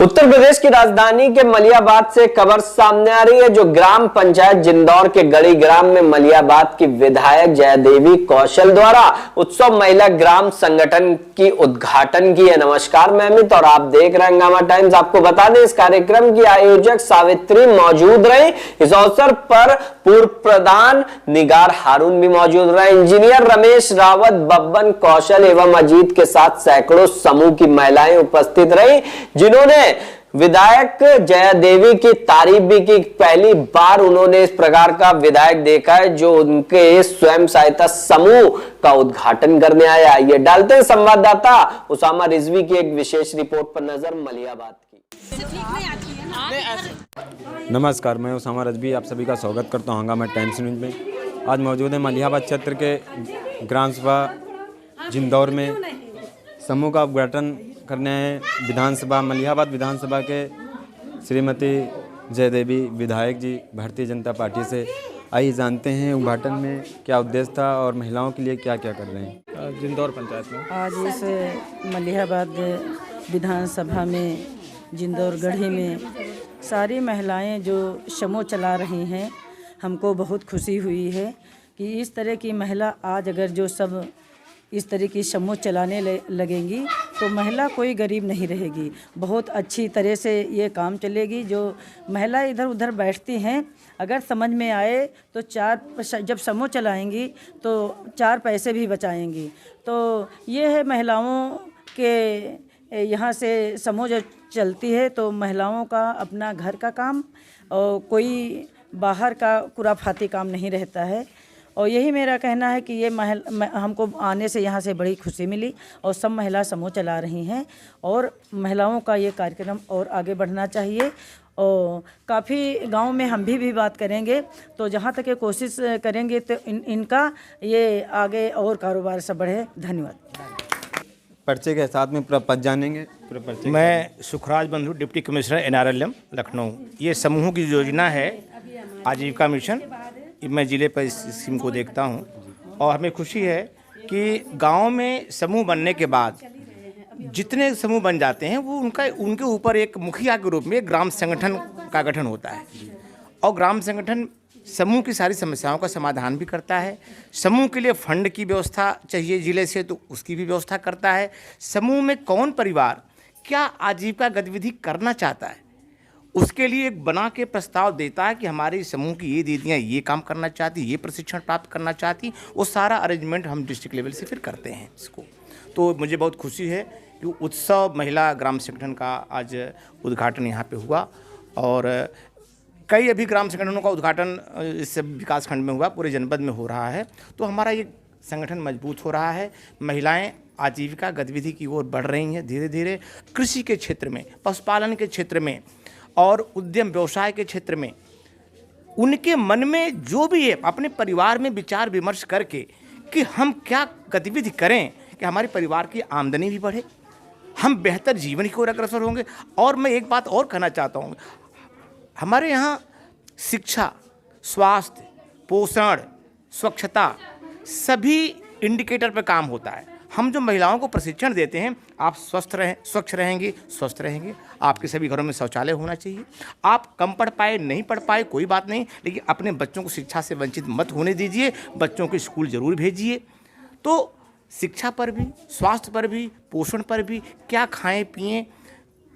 उत्तर प्रदेश की राजधानी के मलियाबाद से खबर सामने आ रही है, जो ग्राम पंचायत जिंदौर के गढ़ी ग्राम में मलियाबाद की विधायक जयादेवी कौशल द्वारा उत्सव महिला ग्राम संगठन की उद्घाटन की है। नमस्कार, मैं अमित और आप देख रहे हैं हंगामा टाइम्स। आपको बता दें, इस कार्यक्रम की आयोजक सावित्री मौजूद रहे। इस अवसर पर पूर्व प्रधान निगार हारून भी मौजूद रहे। इंजीनियर रमेश रावत, बब्बन कौशल एवं अजीत के साथ सैकड़ों समूह की महिलाएं उपस्थित रही, जिन्होंने विधायक जयादेवी की तारीफ भी की। पहली बार उन्होंने इस प्रकार का विधायक देखा है जो उनके स्वयं सहायता समूह का उद्घाटन करने आया। ये डालते हैं संवाददाता उसामा रिजवी की एक विशेष रिपोर्ट पर नजर मलियाबाद की। नमस्कार, मैं उसामा रिजवी आप सभी का स्वागत करता हूँ हंगामा टाइम्स न्यूज में। आज मौजूद है मलियाबाद क्षेत्र के ग्राम सभा जिंदौर में। समूह का उद्घाटन करने आए विधानसभा मलियाबाद विधानसभा के श्रीमती जयदेवी विधायक जी भारतीय जनता पार्टी से। आइए जानते हैं उद्घाटन में क्या उद्देश्य था और महिलाओं के लिए क्या क्या कर रहे हैं जिंदौर पंचायत में। आज इस मलियाबाद विधानसभा में जिंदौर गढ़ी में सारी महिलाएं जो समूह चला रही हैं, हमको बहुत खुशी हुई है कि इस तरह की महिला आज अगर जो सब इस तरह की समूह चलाने लगेंगी तो महिला कोई गरीब नहीं रहेगी। बहुत अच्छी तरह से ये काम चलेगी। जो महिला इधर उधर बैठती हैं, अगर समझ में आए तो जब समूह चलाएंगी तो 4 पैसे भी बचाएंगी। तो ये है महिलाओं के यहाँ से समूह जो चलती है तो महिलाओं का अपना घर का काम और कोई बाहर का खुराफाती काम नहीं रहता है। और यही मेरा कहना है कि ये हमको आने से यहाँ से बड़ी खुशी मिली और सब महिला समूह चला रही हैं और महिलाओं का ये कार्यक्रम और आगे बढ़ना चाहिए। और काफ़ी गांव में हम भी बात करेंगे तो जहाँ तक ये कोशिश करेंगे तो इनका ये आगे और कारोबार सब बढ़े। धन्यवाद। पर्चे के साथ में पूरा पद जानेंगे। मैं सुखराज बंधु, डिप्टी कमिश्नर NRLM लखनऊ। ये समूह की योजना है आजीविका मिशन। मैं ज़िले पर इस स्कीम को देखता हूँ और हमें खुशी है कि गांव में समूह बनने के बाद जितने समूह बन जाते हैं वो उनके ऊपर एक मुखिया के रूप में एक ग्राम संगठन का गठन होता है और ग्राम संगठन समूह की सारी समस्याओं का समाधान भी करता है। समूह के लिए फंड की व्यवस्था चाहिए ज़िले से तो उसकी भी व्यवस्था करता है। समूह में कौन परिवार क्या आजीविका गतिविधि करना चाहता है उसके लिए एक बना के प्रस्ताव देता है कि हमारे समूह की ये दीदियाँ ये काम करना चाहती, ये प्रशिक्षण प्राप्त करना चाहती। वो सारा अरेंजमेंट हम डिस्ट्रिक्ट लेवल से फिर करते हैं इसको। तो मुझे बहुत खुशी है कि उत्सव महिला ग्राम संगठन का आज उद्घाटन यहाँ पे हुआ और कई अभी ग्राम संगठनों का उद्घाटन इस विकास खंड में हुआ, पूरे जनपद में हो रहा है। तो हमारा ये संगठन मजबूत हो रहा है। महिलाएं आजीविका गतिविधि की ओर बढ़ रही हैं धीरे धीरे। कृषि के क्षेत्र में, पशुपालन के क्षेत्र में और उद्यम व्यवसाय के क्षेत्र में उनके मन में जो भी है अपने परिवार में विचार विमर्श करके कि हम क्या गतिविधि करें कि हमारे परिवार की आमदनी भी बढ़े, हम बेहतर जीवन की ओर अग्रसर होंगे। और मैं एक बात और कहना चाहता हूँ, हमारे यहाँ शिक्षा, स्वास्थ्य, पोषण, स्वच्छता सभी इंडिकेटर पर काम होता है। हम जो महिलाओं को प्रशिक्षण देते हैं, आप स्वच्छ रहेंगे, स्वस्थ रहेंगे। आपके सभी घरों में शौचालय होना चाहिए। आप कम पढ़ पाए, नहीं पढ़ पाए, कोई बात नहीं, लेकिन अपने बच्चों को शिक्षा से वंचित मत होने दीजिए। बच्चों को स्कूल जरूर भेजिए। तो शिक्षा पर भी, स्वास्थ्य पर भी, पोषण पर भी, क्या खाएं पिएं,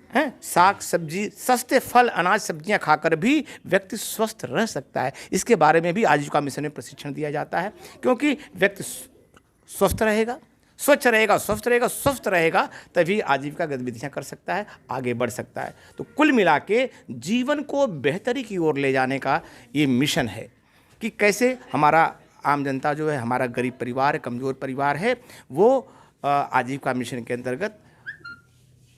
हैं, साग सब्जी, सस्ते फल अनाज सब्जियां खाकर भी व्यक्ति स्वस्थ रह सकता है। इसके बारे में भी आजीविका मिशन में प्रशिक्षण दिया जाता है, क्योंकि व्यक्ति स्वस्थ रहेगा, स्वच्छ रहेगा, स्वस्थ रहेगा तभी आजीविका गतिविधियां कर सकता है, आगे बढ़ सकता है। तो कुल मिला के जीवन को बेहतरी की ओर ले जाने का ये मिशन है कि कैसे हमारा आम जनता जो है, हमारा गरीब परिवार है, कमज़ोर परिवार है, वो आजीविका मिशन के अंतर्गत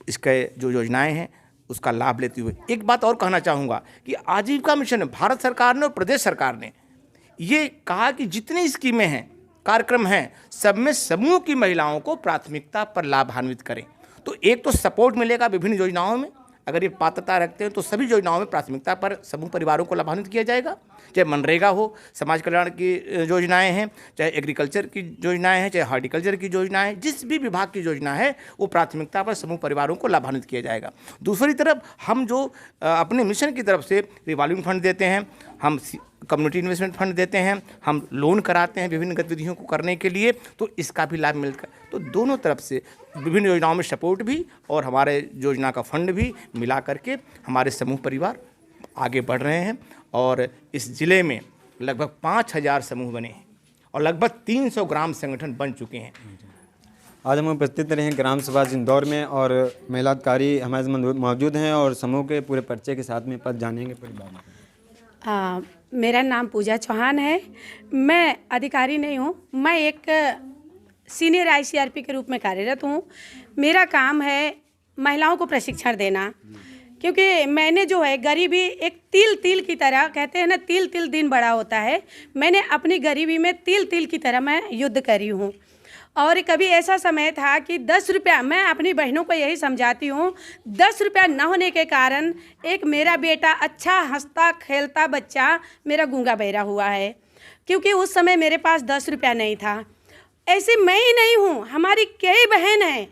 इसके जो योजनाएं हैं उसका लाभ लेते हुए। एक बात और कहना चाहूँगा कि आजीविका मिशन भारत सरकार ने और प्रदेश सरकार ने ये कहा कि जितनी स्कीमें हैं, कार्यक्रम हैं, सब में समूह की महिलाओं को प्राथमिकता पर लाभान्वित करें। तो एक तो सपोर्ट मिलेगा विभिन्न योजनाओं में, अगर ये पात्रता रखते हैं तो सभी योजनाओं में प्राथमिकता पर समूह परिवारों को लाभान्वित किया जाएगा। चाहे मनरेगा हो, समाज कल्याण की योजनाएं हैं, चाहे एग्रीकल्चर की योजनाएं हैं, चाहे हॉर्टिकल्चर की योजनाएं, जिस भी विभाग की योजना है वो प्राथमिकता पर समूह परिवारों को लाभान्वित किया जाएगा। दूसरी तरफ हम जो अपने मिशन की तरफ से रिवॉल्विंग फंड देते हैं, हम कम्युनिटी इन्वेस्टमेंट फंड देते हैं, हम लोन कराते हैं विभिन्न गतिविधियों को करने के लिए, तो इसका भी लाभ मिलकर तो दोनों तरफ से विभिन्न योजनाओं में सपोर्ट भी और हमारे योजना का फंड भी मिला करके हमारे समूह परिवार आगे बढ़ रहे हैं। और इस ज़िले में लगभग 5000 समूह बने हैं और लगभग 300 ग्राम संगठन बन चुके हैं। आज हम उपस्थित रहे हैं ग्राम सभा जिंदौर में और महिला अधिकारी हमारे साथ मौजूद हैं और समूह के पूरे परिचय के साथ में पद जानेंगे पूरी बात। मेरा नाम पूजा चौहान है। मैं अधिकारी नहीं हूँ, मैं एक सीनियर ICRP के रूप में कार्यरत हूँ। मेरा काम है महिलाओं को प्रशिक्षण देना, क्योंकि मैंने जो है गरीबी एक तिल तिल की तरह, कहते हैं ना तिल तिल दिन बड़ा होता है, मैंने अपनी गरीबी में तिल तिल की तरह मैं युद्ध करी हूँ। और कभी ऐसा समय था कि 10 रुपया, मैं अपनी बहनों को यही समझाती हूँ, 10 रुपया न होने के कारण एक मेरा बेटा अच्छा हंसता खेलता बच्चा मेरा गूंगा बहरा हुआ है, क्योंकि उस समय मेरे पास 10 रुपया नहीं था। ऐसे मैं ही नहीं हूँ, हमारी कई बहन हैं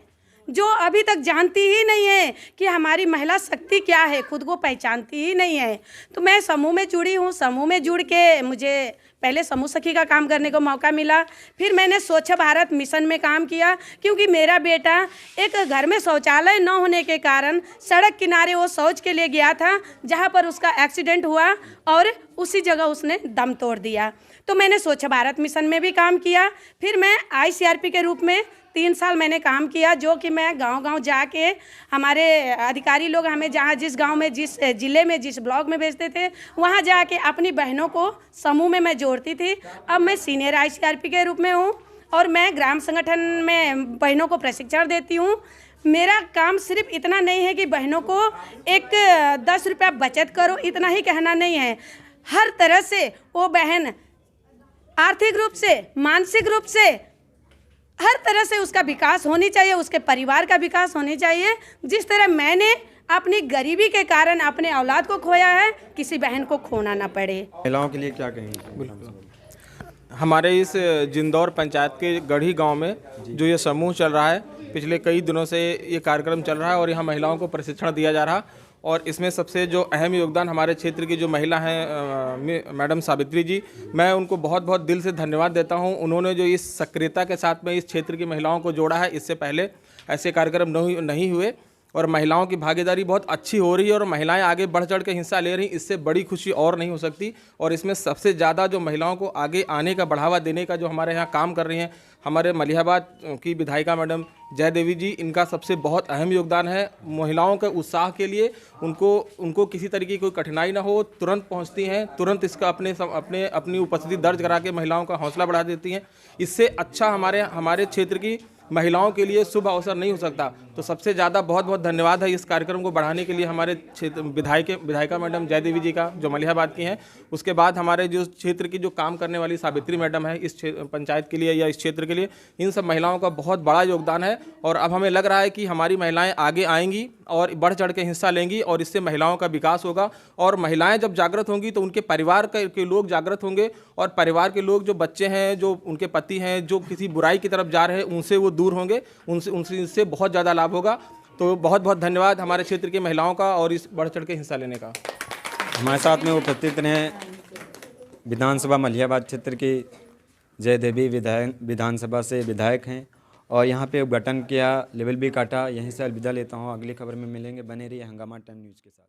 जो अभी तक जानती ही नहीं है कि हमारी महिला शक्ति क्या है, खुद को पहचानती ही नहीं है। तो मैं समूह में जुड़ी हूँ। समूह में जुड़ के मुझे पहले समूह सखी का काम करने को मौका मिला, फिर मैंने स्वच्छ भारत मिशन में काम किया, क्योंकि मेरा बेटा एक घर में शौचालय न होने के कारण सड़क किनारे वो शौच के लिए गया था, जहाँ पर उसका एक्सीडेंट हुआ और उसी जगह उसने दम तोड़ दिया। तो मैंने स्वच्छ भारत मिशन में भी काम किया। फिर मैं ICRP के रूप में 3 साल मैंने काम किया, जो कि मैं गांव-गांव जाके हमारे अधिकारी लोग हमें जहाँ जिस गांव में, जिस ज़िले में, जिस ब्लॉक में भेजते थे, वहाँ जाके अपनी बहनों को समूह में मैं जोड़ती थी। अब मैं सीनियर ICRP के रूप में हूँ और मैं ग्राम संगठन में बहनों को प्रशिक्षण देती हूँ। मेरा काम सिर्फ इतना नहीं है कि बहनों को एक 10 रुपया बचत करो, इतना ही कहना नहीं है। हर तरह से वो बहन आर्थिक रूप से, मानसिक रूप से, हर तरह से उसका विकास होनी चाहिए, उसके परिवार का विकास होनी चाहिए। जिस तरह मैंने अपनी गरीबी के कारण अपने औलाद को खोया है, किसी बहन को खोना ना पड़े। महिलाओं के लिए क्या कहेंगे? हमारे इस जिंदौर पंचायत के गढ़ी गांव में जो ये समूह चल रहा है, पिछले कई दिनों से ये कार्यक्रम चल रहा है और यहाँ महिलाओं को प्रशिक्षण दिया जा रहा। और इसमें सबसे जो अहम योगदान हमारे क्षेत्र की जो महिला हैं मैडम सावित्री जी, मैं उनको बहुत बहुत दिल से धन्यवाद देता हूं। उन्होंने जो इस सक्रियता के साथ में इस क्षेत्र की महिलाओं को जोड़ा है, इससे पहले ऐसे कार्यक्रम नहीं हुए और महिलाओं की भागीदारी बहुत अच्छी हो रही है और महिलाएं आगे बढ़ चढ़ के हिस्सा ले रही, इससे बड़ी खुशी और नहीं हो सकती। और इसमें सबसे ज़्यादा जो महिलाओं को आगे आने का, बढ़ावा देने का जो हमारे यहाँ काम कर रही हैं, हमारे मलिहाबाद की विधायिका मैडम जय देवी जी, इनका सबसे बहुत अहम योगदान है। महिलाओं के उत्साह के लिए उनको किसी तरीके की कोई कठिनाई ना हो, तुरंत पहुंचती हैं, तुरंत इसका अपनी उपस्थिति दर्ज करा के महिलाओं का हौसला बढ़ा देती हैं। इससे अच्छा हमारे क्षेत्र की महिलाओं के लिए शुभ अवसर नहीं हो सकता। तो सबसे ज़्यादा बहुत बहुत धन्यवाद है इस कार्यक्रम को बढ़ाने के लिए हमारे क्षेत्र विधायिका मैडम जय देवी जी का, जो मलिहाबाद की हैं। उसके बाद हमारे जो क्षेत्र की जो काम करने वाली सावित्री मैडम है इस पंचायत के लिए या इस क्षेत्र के लिए, इन सब महिलाओं का बहुत बड़ा योगदान है। और अब हमें लग रहा है कि हमारी महिलाएं आगे आएंगी और बढ़ चढ़ के हिस्सा लेंगी और इससे महिलाओं का विकास होगा। और महिलाएं जब जागृत होंगी तो उनके परिवार के लोग जागृत होंगे और परिवार के लोग, जो बच्चे हैं, जो उनके पति हैं, जो किसी बुराई की तरफ जा रहे हैं, उनसे वो दूर होंगे, उनसे बहुत ज़्यादा लाभ होगा। तो बहुत बहुत धन्यवाद हमारे क्षेत्र की महिलाओं का और इस बढ़ चढ़ के हिस्सा लेने का। हमारे साथ में उपस्थित रहे विधानसभा मलिहाबाद क्षेत्र की जय देवी विधानसभा से विधायक हैं और यहाँ पे उद्घाटन किया, लेवल भी काटा। यहीं से अलविदा लेता हूँ, अगली खबर में मिलेंगे। बने रहिए हंगामा टाइम न्यूज़ के साथ।